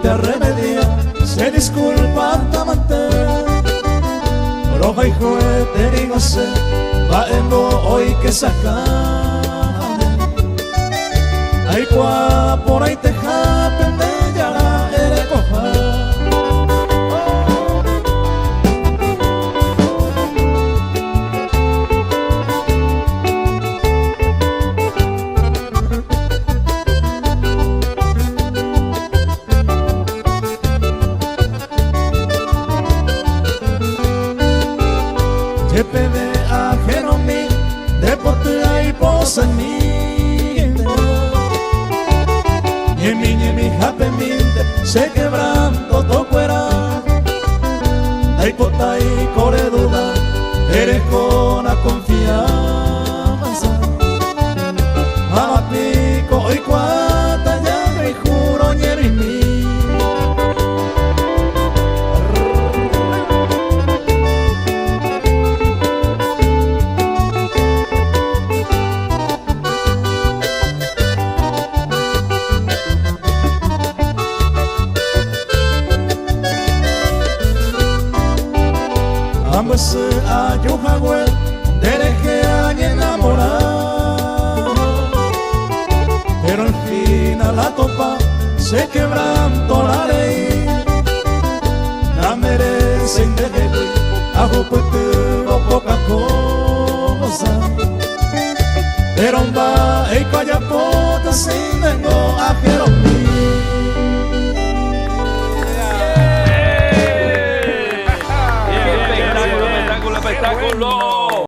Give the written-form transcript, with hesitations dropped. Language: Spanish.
Te remedia, se disculpa tamante roja y juguete digo se va en lo hoy que saca ay cua por ahí te japen de yara ere coja de ajeno mi deporte hay posa en mi Ñemi jape minte se quebranto tocuera hay pota y core duda eres con la confianza mamá pico hoy cuata ya me juro ñeri mi ambos a Yuhagüe dereje a enamorar pero al final la topa se quebrantó la ley la merecen de Jehui a Jupuete o poca cosa pero un